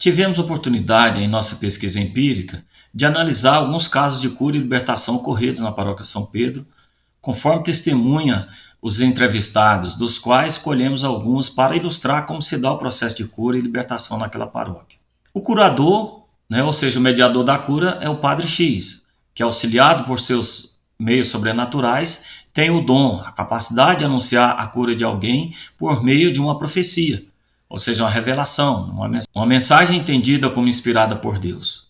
Tivemos oportunidade, em nossa pesquisa empírica, de analisar alguns casos de cura e libertação ocorridos na paróquia São Pedro, conforme testemunha os entrevistados, dos quais escolhemos alguns para ilustrar como se dá o processo de cura e libertação naquela paróquia. O curador, ou seja, o mediador da cura, é o Padre X, que, auxiliado por seus meios sobrenaturais, tem o dom, a capacidade de anunciar a cura de alguém por meio de uma profecia, ou seja, uma revelação, uma mensagem entendida como inspirada por Deus,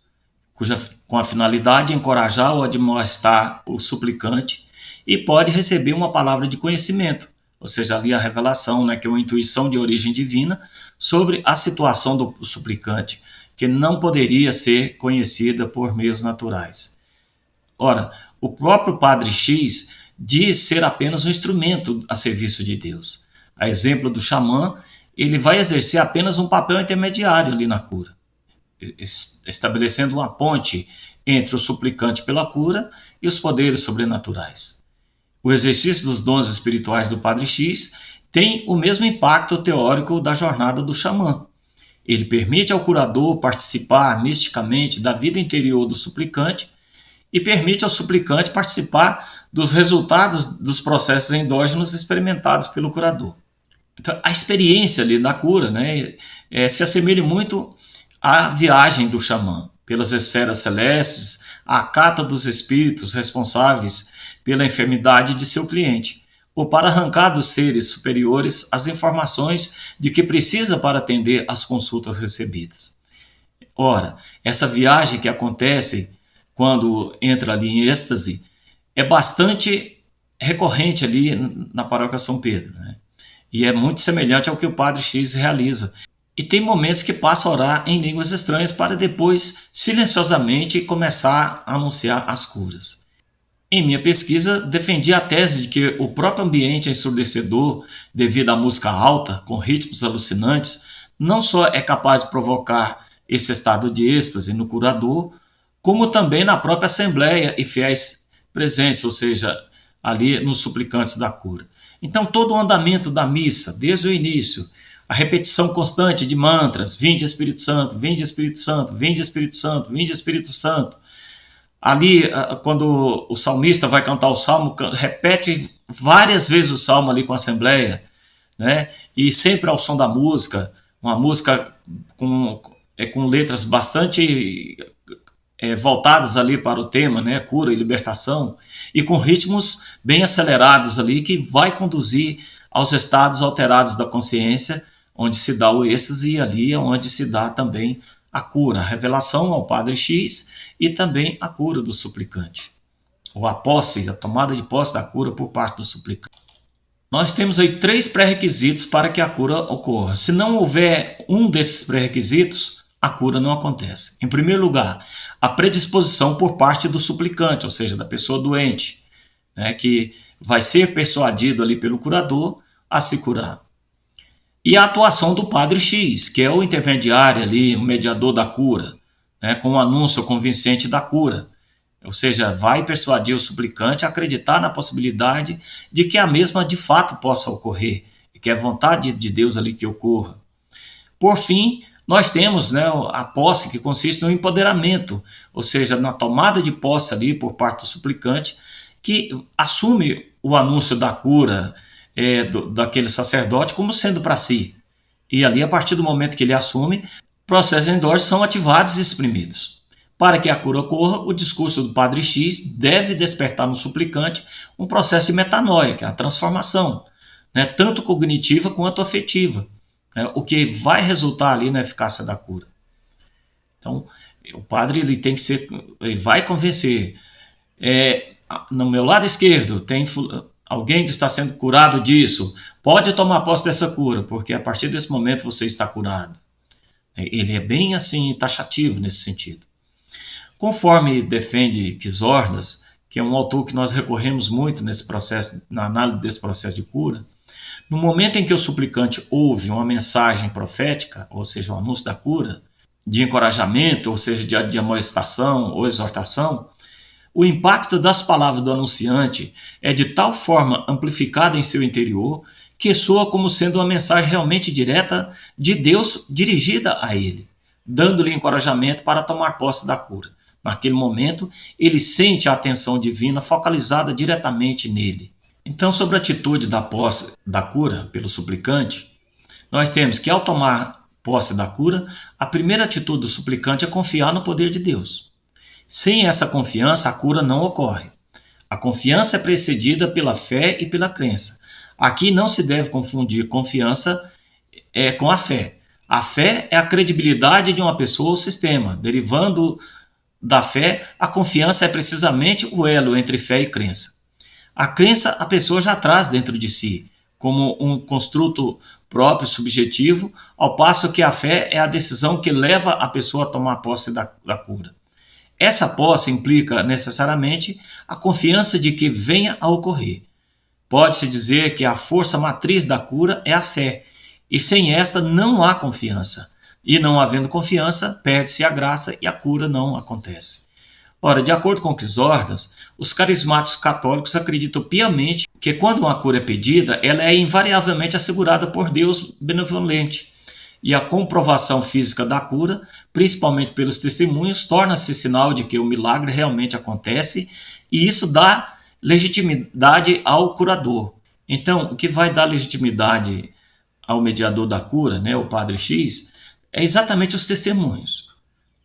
com a finalidade de encorajar ou admoestar o suplicante, e pode receber uma palavra de conhecimento, ou seja, ali a revelação, que é uma intuição de origem divina sobre a situação do suplicante, que não poderia ser conhecida por meios naturais. Ora, o próprio Padre X diz ser apenas um instrumento a serviço de Deus. A exemplo do xamã, ele vai exercer apenas um papel intermediário ali na cura, estabelecendo uma ponte entre o suplicante pela cura e os poderes sobrenaturais. O exercício dos dons espirituais do Padre X tem o mesmo impacto teórico da jornada do xamã. Ele permite ao curador participar misticamente da vida interior do suplicante e permite ao suplicante participar dos resultados dos processos endógenos experimentados pelo curador. Então, a experiência ali da cura se assemelha muito à viagem do xamã pelas esferas celestes, à cata dos espíritos responsáveis pela enfermidade de seu cliente, ou para arrancar dos seres superiores as informações de que precisa para atender às consultas recebidas. Ora, essa viagem que acontece quando entra ali em êxtase é bastante recorrente ali na paróquia São Pedro, e é muito semelhante ao que o Padre X realiza. E tem momentos que passa a orar em línguas estranhas para depois, silenciosamente, começar a anunciar as curas. Em minha pesquisa, defendi a tese de que o próprio ambiente ensurdecedor, devido à música alta, com ritmos alucinantes, não só é capaz de provocar esse estado de êxtase no curador, como também na própria assembleia e fiéis presentes, ou seja, ali nos suplicantes da cura. Então, todo o andamento da missa, desde o início, a repetição constante de mantras, vinde Espírito Santo, vinde Espírito Santo, vinde Espírito Santo, vinde Espírito Santo. Ali, quando o salmista vai cantar o salmo, repete várias vezes o salmo ali com a assembleia, e sempre ao som da música, uma música com letras bastante voltadas ali para o tema, cura e libertação, e com ritmos bem acelerados ali, que vai conduzir aos estados alterados da consciência, onde se dá o êxtase, e ali é onde se dá também a cura, a revelação ao Padre X e também a cura do suplicante, ou a tomada de posse da cura por parte do suplicante. Nós temos aí 3 pré-requisitos para que a cura ocorra. Se não houver um desses pré-requisitos, a cura não acontece. Em primeiro lugar, a predisposição por parte do suplicante, ou seja, da pessoa doente, que vai ser persuadido ali pelo curador a se curar. E a atuação do Padre X, que é o intermediário ali, o mediador da cura, com o anúncio convincente da cura. Ou seja, vai persuadir o suplicante a acreditar na possibilidade de que a mesma de fato possa ocorrer, e que é vontade de Deus ali que ocorra. Por fim, nós temos a posse, que consiste no empoderamento, ou seja, na tomada de posse ali por parte do suplicante, que assume o anúncio da cura daquele sacerdote como sendo para si. E ali, a partir do momento que ele assume, processos endógenos são ativados e exprimidos. Para que a cura ocorra, o discurso do Padre X deve despertar no suplicante um processo de metanoia, que é a transformação, tanto cognitiva quanto afetiva, o que vai resultar ali na eficácia da cura. Então, o padre ele vai convencer. No meu lado esquerdo tem alguém que está sendo curado disso, pode tomar posse dessa cura, porque a partir desse momento você está curado. Ele é bem assim taxativo nesse sentido. Conforme defende Quisordas, que é um autor que nós recorremos muito nesse processo, na análise desse processo de cura, no momento em que o suplicante ouve uma mensagem profética, ou seja, o anúncio da cura, de encorajamento, ou seja, de admoestação ou exortação, o impacto das palavras do anunciante é de tal forma amplificado em seu interior que soa como sendo uma mensagem realmente direta de Deus dirigida a ele, dando-lhe encorajamento para tomar posse da cura. Naquele momento, ele sente a atenção divina focalizada diretamente nele. Então, sobre a atitude da posse da cura pelo suplicante, nós temos que, ao tomar posse da cura, a primeira atitude do suplicante é confiar no poder de Deus. Sem essa confiança, a cura não ocorre. A confiança é precedida pela fé e pela crença. Aqui não se deve confundir confiança com a fé. A fé é a credibilidade de uma pessoa ou sistema. Derivando da fé, a confiança é precisamente o elo entre fé e crença. A crença a pessoa já traz dentro de si, como um construto próprio, subjetivo, ao passo que a fé é a decisão que leva a pessoa a tomar posse da cura. Essa posse implica necessariamente a confiança de que venha a ocorrer. Pode-se dizer que a força matriz da cura é a fé, e sem esta não há confiança. E não havendo confiança, perde-se a graça e a cura não acontece. Ora, de acordo com Crisóstomo, os carismáticos católicos acreditam piamente que quando uma cura é pedida, ela é invariavelmente assegurada por Deus benevolente. E a comprovação física da cura, principalmente pelos testemunhos, torna-se sinal de que o milagre realmente acontece, e isso dá legitimidade ao curador. Então, o que vai dar legitimidade ao mediador da cura, né, o Padre X, é exatamente os testemunhos.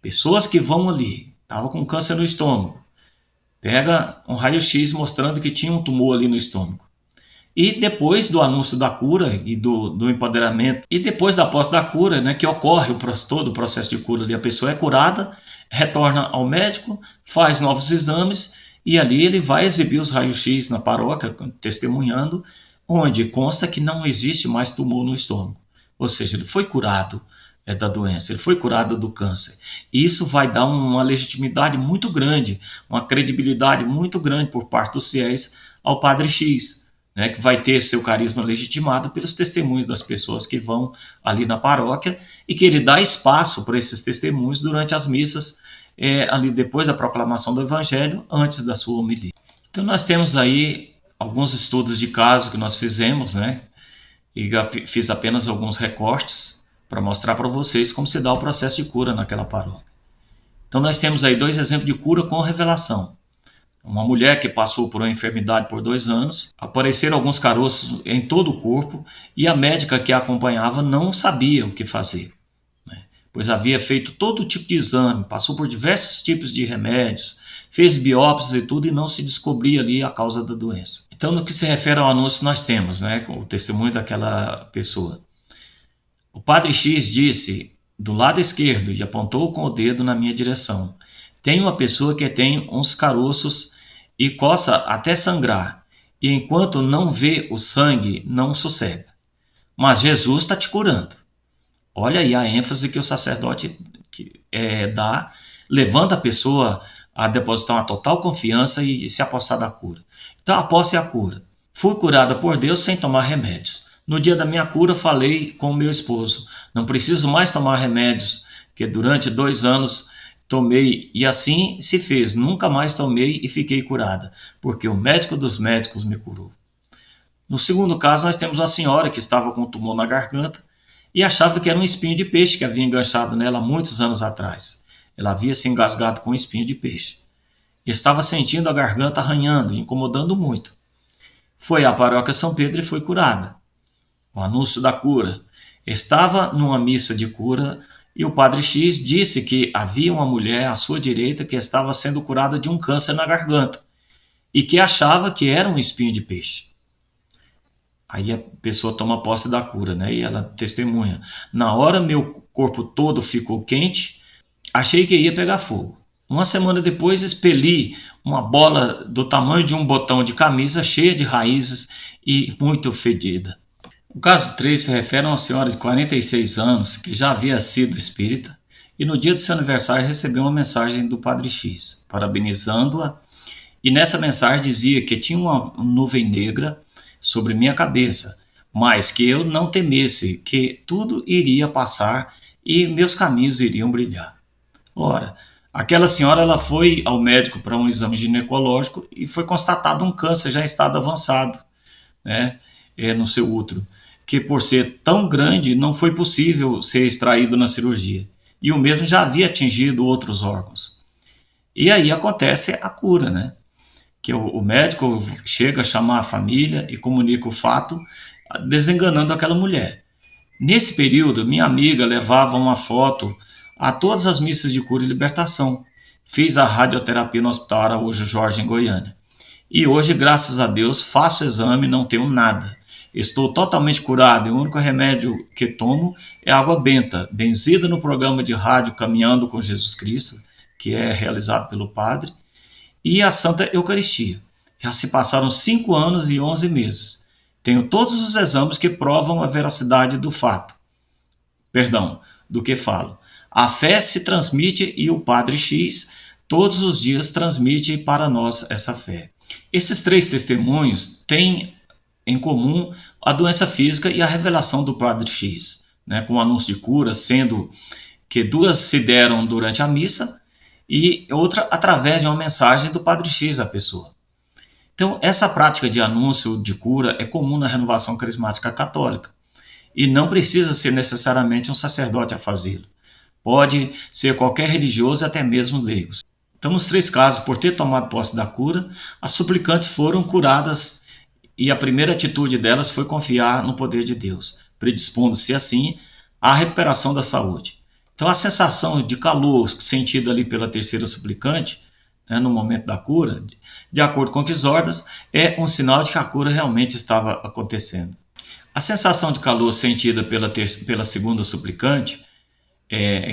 Pessoas que vão ali, estavam com câncer no estômago, pega um raio-x mostrando que tinha um tumor ali no estômago. E depois do anúncio da cura e do empoderamento, e depois da posse da cura, né, que ocorre todo o processo de cura ali, a pessoa é curada, retorna ao médico, faz novos exames, e ali ele vai exibir os raios-x na paróquia, testemunhando, onde consta que não existe mais tumor no estômago. Ou seja, ele foi curado da doença, ele foi curado do câncer. E isso vai dar uma legitimidade muito grande, uma credibilidade muito grande por parte dos fiéis ao Padre X, né, que vai ter seu carisma legitimado pelos testemunhos das pessoas que vão ali na paróquia, e que ele dá espaço para esses testemunhos durante as missas, ali depois da proclamação do Evangelho, antes da sua homilia. Então nós temos aí alguns estudos de caso que nós fizemos, né, e fiz apenas alguns recortes para mostrar para vocês como se dá o processo de cura naquela paróquia. Então nós temos aí 2 exemplos de cura com revelação. Uma mulher que passou por uma enfermidade por 2 anos, apareceram alguns caroços em todo o corpo e a médica que a acompanhava não sabia o que fazer, né? Pois havia feito todo tipo de exame, passou por diversos tipos de remédios, fez biópsias e tudo e não se descobria ali a causa da doença. Então, no que se refere ao anúncio, nós temos, né, o testemunho daquela pessoa. O Padre X disse do lado esquerdo e apontou com o dedo na minha direção: tem uma pessoa que tem uns caroços e coça até sangrar, e enquanto não vê o sangue, não sossega. Mas Jesus está te curando. Olha aí a ênfase que o sacerdote dá, levando a pessoa a depositar uma total confiança e se apossar da cura. Então, a posse é a cura. Fui curada por Deus sem tomar remédios. No dia da minha cura, falei com o meu esposo: não preciso mais tomar remédios, que durante 2 anos tomei, e assim se fez. Nunca mais tomei e fiquei curada, porque o médico dos médicos me curou. No segundo caso, nós temos uma senhora que estava com um tumor na garganta e achava que era um espinho de peixe que havia enganchado nela há muitos anos atrás. Ela havia se engasgado com um espinho de peixe. Estava sentindo a garganta arranhando e incomodando muito. Foi à paróquia São Pedro e foi curada. O anúncio da cura. Estava numa missa de cura e o Padre X disse que havia uma mulher à sua direita que estava sendo curada de um câncer na garganta e que achava que era um espinho de peixe. Aí a pessoa toma posse da cura, né? E ela testemunha: na hora meu corpo todo ficou quente, achei que ia pegar fogo. Uma semana depois expeli uma bola do tamanho de um botão de camisa, cheia de raízes e muito fedida. O caso 3 se refere a uma senhora de 46 anos que já havia sido espírita e no dia do seu aniversário recebeu uma mensagem do Padre X, parabenizando-a, e nessa mensagem dizia que tinha uma nuvem negra sobre minha cabeça, mas que eu não temesse, que tudo iria passar e meus caminhos iriam brilhar. Ora, aquela senhora ela foi ao médico para um exame ginecológico e foi constatado um câncer já em estado avançado, né, no seu útero, que por ser tão grande não foi possível ser extraído na cirurgia. e o mesmo já havia atingido outros órgãos. E aí acontece a cura, né? Que o médico chega a chamar a família e comunica o fato, desenganando aquela mulher. Nesse período, minha amiga levava uma foto a todas as missas de cura e libertação. Fiz a radioterapia no Hospital Araújo Jorge, em Goiânia. E hoje, graças a Deus, faço o exame e não tenho nada. Estou totalmente curado e o único remédio que tomo é água benta, benzida no programa de rádio Caminhando com Jesus Cristo, que é realizado pelo padre, e a Santa Eucaristia. Já se passaram 5 anos e 11 meses. Tenho todos os exames que provam a veracidade do fato. Do que falo. A fé se transmite e o Padre X todos os dias transmite para nós essa fé. Esses 3 testemunhos têm em comum a doença física e a revelação do Padre X, né, com o anúncio de cura, sendo que 2 se deram durante a missa e outra através de uma mensagem do Padre X à pessoa. Então, essa prática de anúncio de cura é comum na renovação carismática católica e não precisa ser necessariamente um sacerdote a fazê-lo. Pode ser qualquer religioso e até mesmo leigos. Então, nos 3 casos, por ter tomado posse da cura, as suplicantes foram curadas e a primeira atitude delas foi confiar no poder de Deus, predispondo-se assim à recuperação da saúde. Então, a sensação de calor sentida ali pela terceira suplicante, né, no momento da cura, de acordo com Quizordas, é um sinal de que a cura realmente estava acontecendo. A sensação de calor sentida pela segunda suplicante,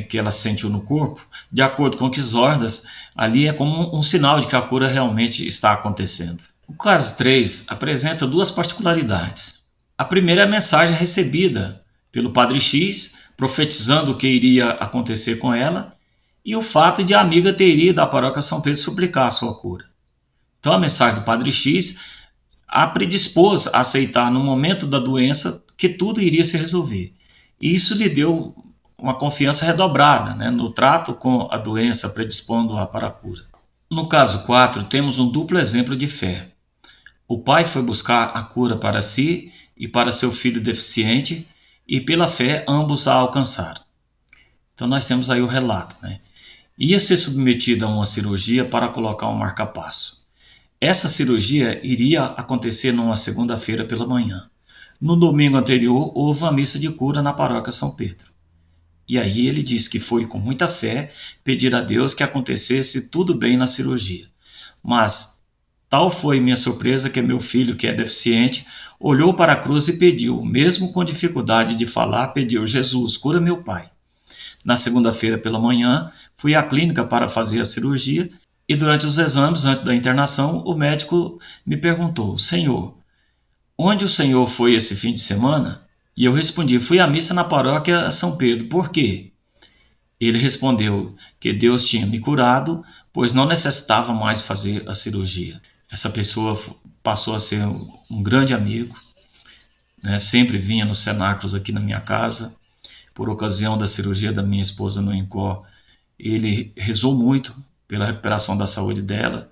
que ela sentiu no corpo, de acordo com Quizordas, ali é como um sinal de que a cura realmente está acontecendo. O caso 3 apresenta 2 particularidades. A primeira é a mensagem recebida pelo Padre X, profetizando o que iria acontecer com ela, e o fato de a amiga ter ido à paróquia São Pedro suplicar a sua cura. Então a mensagem do Padre X a predispôs a aceitar no momento da doença que tudo iria se resolver. E isso lhe deu uma confiança redobrada, né, no trato com a doença, predispondo-a para a cura. No caso 4, temos um duplo exemplo de fé. O pai foi buscar a cura para si e para seu filho deficiente, e pela fé ambos a alcançaram. Então nós temos aí o relato, né? Ia ser submetido a uma cirurgia para colocar um marca-passo. Essa cirurgia iria acontecer numa segunda-feira pela manhã. No domingo anterior, houve uma missa de cura na paróquia São Pedro. E aí ele diz que foi com muita fé pedir a Deus que acontecesse tudo bem na cirurgia. Mas tal foi minha surpresa que meu filho, que é deficiente, olhou para a cruz e pediu, mesmo com dificuldade de falar, pediu: Jesus, cura meu pai. Na segunda-feira pela manhã, fui à clínica para fazer a cirurgia e durante os exames, antes da internação, o médico me perguntou: Senhor, onde o senhor foi esse fim de semana? E eu respondi: fui à missa na paróquia São Pedro. Por quê? Ele respondeu que Deus tinha me curado, pois não necessitava mais fazer a cirurgia. Essa pessoa passou a ser um grande amigo, né? Sempre vinha nos cenáculos aqui na minha casa. Por ocasião da cirurgia da minha esposa no INCOR, ele rezou muito pela recuperação da saúde dela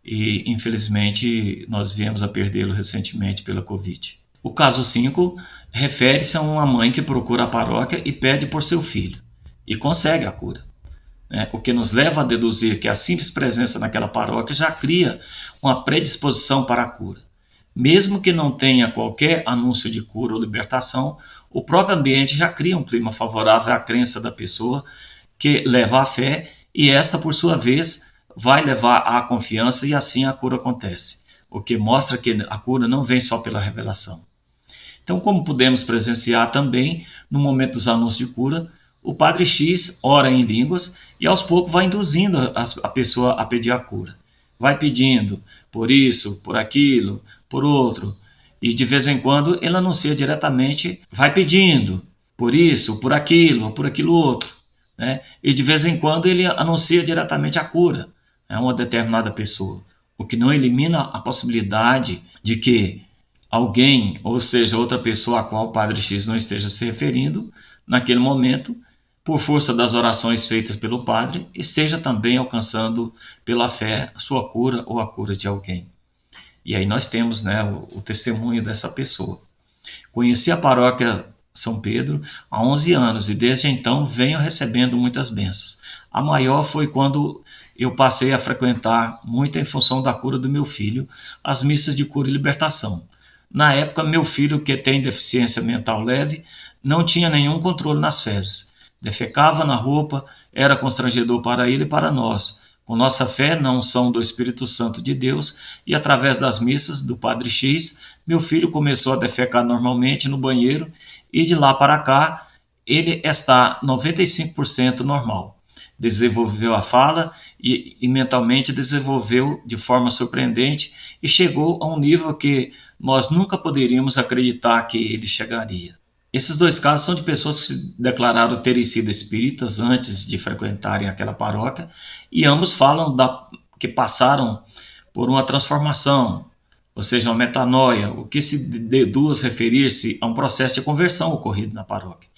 e, infelizmente, nós viemos a perdê-lo recentemente pela Covid. O caso 5 refere-se a uma mãe que procura a paróquia e pede por seu filho, e consegue a cura, né? O que nos leva a deduzir que a simples presença naquela paróquia já cria uma predisposição para a cura. Mesmo que não tenha qualquer anúncio de cura ou libertação, o próprio ambiente já cria um clima favorável à crença da pessoa, que leva à fé, e esta, por sua vez, vai levar à confiança, e assim a cura acontece, o que mostra que a cura não vem só pela revelação. Então, como pudemos presenciar também, no momento dos anúncios de cura, o Padre X ora em línguas e aos poucos vai induzindo a pessoa a pedir a cura. Vai pedindo por isso, por aquilo, por outro, e de vez em quando ele anuncia diretamente, vai pedindo por isso, por aquilo outro, né? E de vez em quando ele anuncia diretamente a cura a uma determinada pessoa, o que não elimina a possibilidade de que alguém, ou seja, outra pessoa a qual o Padre X não esteja se referindo, naquele momento, por força das orações feitas pelo Padre, esteja também alcançando pela fé a sua cura ou a cura de alguém. E aí nós temos, né, o testemunho dessa pessoa. Conheci a paróquia São Pedro há 11 anos e desde então venho recebendo muitas bênçãos. A maior foi quando eu passei a frequentar muito em função da cura do meu filho, as missas de cura e libertação. Na época, meu filho, que tem deficiência mental leve, não tinha nenhum controle nas fezes. Defecava na roupa, era constrangedor para ele e para nós. Com nossa fé na unção do Espírito Santo de Deus e através das missas do Padre X, meu filho começou a defecar normalmente no banheiro e de lá para cá ele está 95% normal. Desenvolveu a fala e mentalmente desenvolveu de forma surpreendente e chegou a um nível que nós nunca poderíamos acreditar que ele chegaria. Esses dois casos são de pessoas que se declararam terem sido espíritas antes de frequentarem aquela paróquia e ambos falam que passaram por uma transformação, ou seja, uma metanoia, o que se deduz referir-se a um processo de conversão ocorrido na paróquia.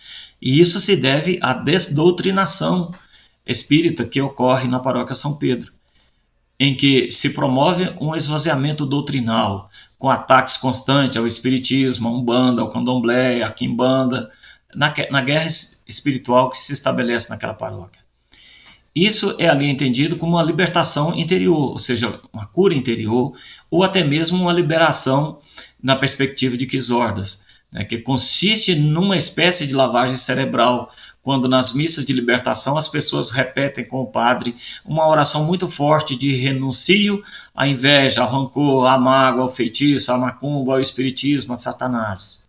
E isso se deve à desdoutrinação espírita que ocorre na paróquia São Pedro, em que se promove um esvaziamento doutrinal, com ataques constantes ao espiritismo, à umbanda, ao candomblé, à quimbanda, na guerra espiritual que se estabelece naquela paróquia. Isso é ali entendido como uma libertação interior, ou seja, uma cura interior, ou até mesmo uma liberação na perspectiva de Quizordas, né, que consiste numa espécie de lavagem cerebral, quando nas missas de libertação as pessoas repetem com o padre uma oração muito forte de renuncio à inveja, ao rancor, à mágoa, ao feitiço, à macumba, ao espiritismo, a Satanás.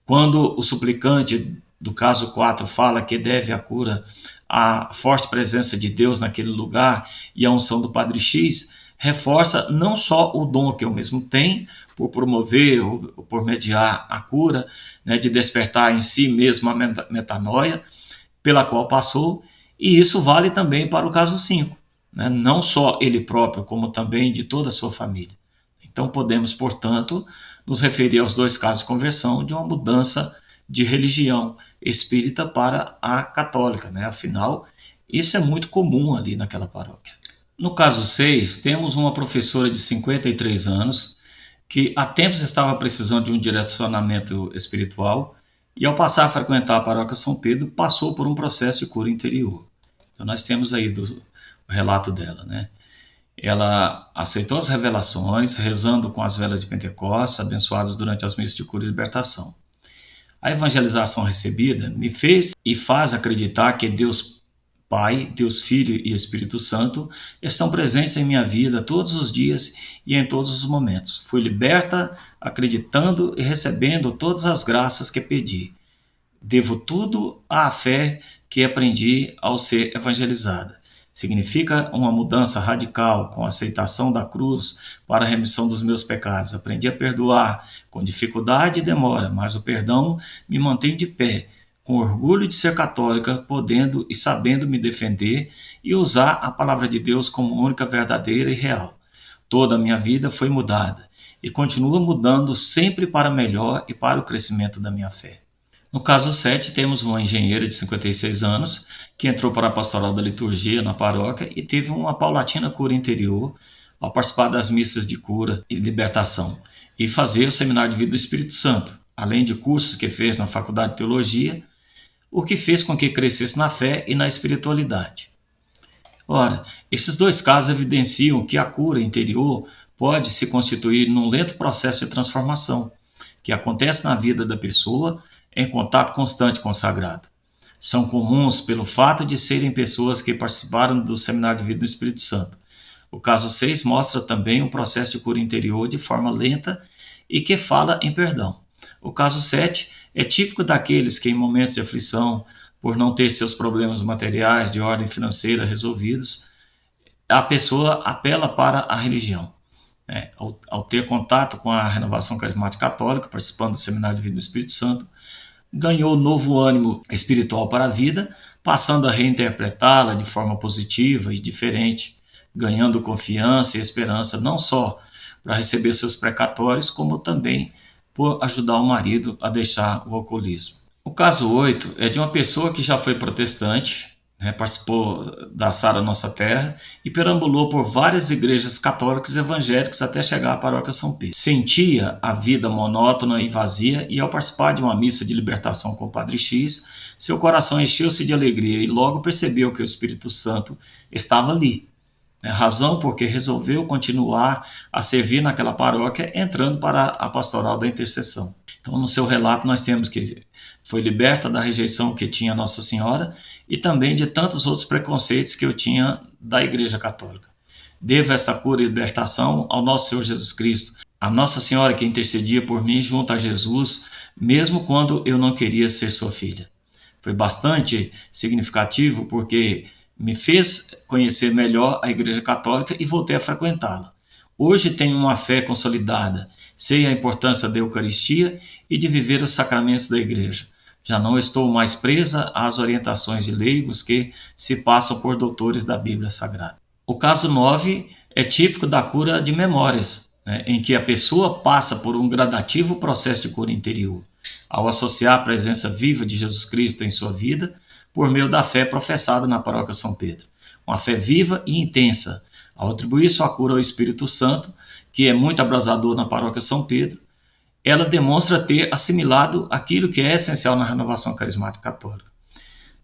Quando o suplicante do caso 4 fala que deve a cura à forte presença de Deus naquele lugar e a unção do Padre X, reforça não só o dom que eu mesmo tenho, por promover ou por mediar a cura, né, de despertar em si mesmo a metanoia pela qual passou, e isso vale também para o caso 5, né, não só ele próprio, como também de toda a sua família. Então podemos, portanto, nos referir aos dois casos de conversão de uma mudança de religião espírita para a católica, né? Afinal, isso é muito comum ali naquela paróquia. No caso 6, temos uma professora de 53 anos que há tempos estava precisando de um direcionamento espiritual e ao passar a frequentar a paróquia São Pedro, passou por um processo de cura interior. Então nós temos aí o relato dela, né? Ela aceitou as revelações, rezando com as velas de Pentecostes, abençoadas durante as missas de cura e libertação. A evangelização recebida me fez e faz acreditar que Deus Pai, Deus Filho e Espírito Santo estão presentes em minha vida todos os dias e em todos os momentos. Fui liberta, acreditando e recebendo todas as graças que pedi. Devo tudo à fé que aprendi ao ser evangelizada. Significa uma mudança radical com a aceitação da cruz para a remissão dos meus pecados. Aprendi a perdoar com dificuldade e demora, mas o perdão me mantém de pé, com orgulho de ser católica, podendo e sabendo me defender e usar a palavra de Deus como única verdadeira e real. Toda a minha vida foi mudada e continua mudando sempre para melhor e para o crescimento da minha fé. No caso 7, temos uma engenheira de 56 anos que entrou para a pastoral da liturgia na paróquia e teve uma paulatina cura interior ao participar das missas de cura e libertação e fazer o seminário de vida do Espírito Santo, além de cursos que fez na faculdade de teologia, o que fez com que crescesse na fé e na espiritualidade. Ora, esses dois casos evidenciam que a cura interior pode se constituir num lento processo de transformação, que acontece na vida da pessoa em contato constante com o sagrado. São comuns pelo fato de serem pessoas que participaram do seminário de vida do Espírito Santo. O caso 6 mostra também um processo de cura interior de forma lenta e que fala em perdão. O caso 7 é típico daqueles que, em momentos de aflição, por não ter seus problemas materiais de ordem financeira resolvidos, a pessoa apela para a religião. Ao ter contato com a renovação carismática católica, participando do seminário de vida do Espírito Santo, ganhou novo ânimo espiritual para a vida, passando a reinterpretá-la de forma positiva e diferente, ganhando confiança e esperança não só para receber seus precatórios, como também por ajudar o marido a deixar o alcoolismo. O caso 8 é de uma pessoa que já foi protestante, né, participou da Sara Nossa Terra e perambulou por várias igrejas católicas e evangélicas até chegar à paróquia São Pedro. Sentia a vida monótona e vazia e ao participar de uma missa de libertação com o Padre X, seu coração encheu-se de alegria e logo percebeu que o Espírito Santo estava ali. Razão porque resolveu continuar a servir naquela paróquia, entrando para a pastoral da intercessão. Então, no seu relato, nós temos que foi liberta da rejeição que tinha Nossa Senhora e também de tantos outros preconceitos que eu tinha da Igreja Católica. Devo esta cura e libertação ao nosso Senhor Jesus Cristo, a Nossa Senhora que intercedia por mim junto a Jesus, mesmo quando eu não queria ser sua filha. Foi bastante significativo porque me fez conhecer melhor a Igreja Católica e voltei a frequentá-la. Hoje tenho uma fé consolidada, sei a importância da Eucaristia e de viver os sacramentos da Igreja. Já não estou mais presa às orientações de leigos que se passam por doutores da Bíblia Sagrada. O caso 9 é típico da cura de memórias, em que a pessoa passa por um gradativo processo de cura interior, ao associar a presença viva de Jesus Cristo em sua vida, por meio da fé professada na paróquia São Pedro. Uma fé viva e intensa. Ao atribuir sua cura ao Espírito Santo, que é muito abrasador na paróquia São Pedro, ela demonstra ter assimilado aquilo que é essencial na renovação carismática católica.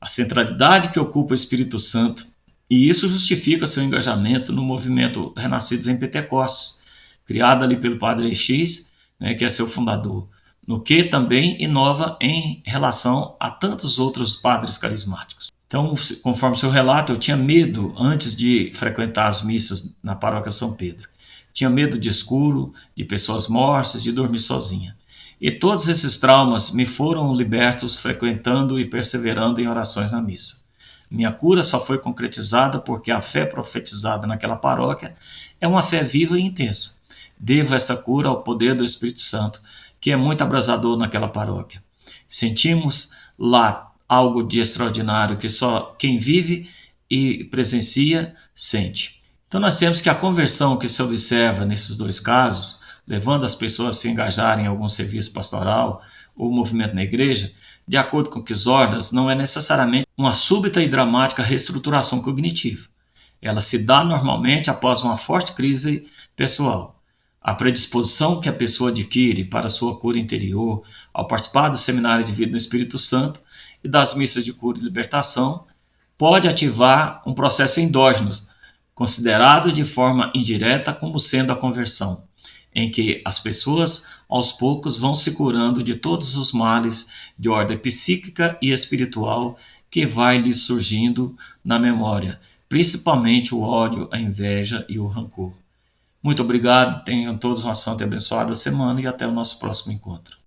A centralidade que ocupa o Espírito Santo, e isso justifica seu engajamento no movimento Renascidos em Pentecostes, criado ali pelo Padre X, que é seu fundador, no que também inova em relação a tantos outros padres carismáticos. Então, conforme seu relato, eu tinha medo antes de frequentar as missas na paróquia São Pedro. Tinha medo de escuro, de pessoas mortas, de dormir sozinha. E todos esses traumas me foram libertos frequentando e perseverando em orações na missa. Minha cura só foi concretizada porque a fé profetizada naquela paróquia é uma fé viva e intensa. Devo esta cura ao poder do Espírito Santo, que é muito abrasador naquela paróquia. Sentimos lá algo de extraordinário que só quem vive e presencia sente. Então nós temos que a conversão que se observa nesses dois casos, levando as pessoas a se engajarem em algum serviço pastoral ou movimento na igreja, de acordo com Quisordas, não é necessariamente uma súbita e dramática reestruturação cognitiva. Ela se dá normalmente após uma forte crise pessoal. A predisposição que a pessoa adquire para sua cura interior ao participar do seminário de vida no Espírito Santo e das missas de cura e libertação pode ativar um processo endógeno, considerado de forma indireta como sendo a conversão, em que as pessoas aos poucos vão se curando de todos os males de ordem psíquica e espiritual que vai lhes surgindo na memória, principalmente o ódio, a inveja e o rancor. Muito obrigado, tenham todos uma santa e abençoada semana e até o nosso próximo encontro.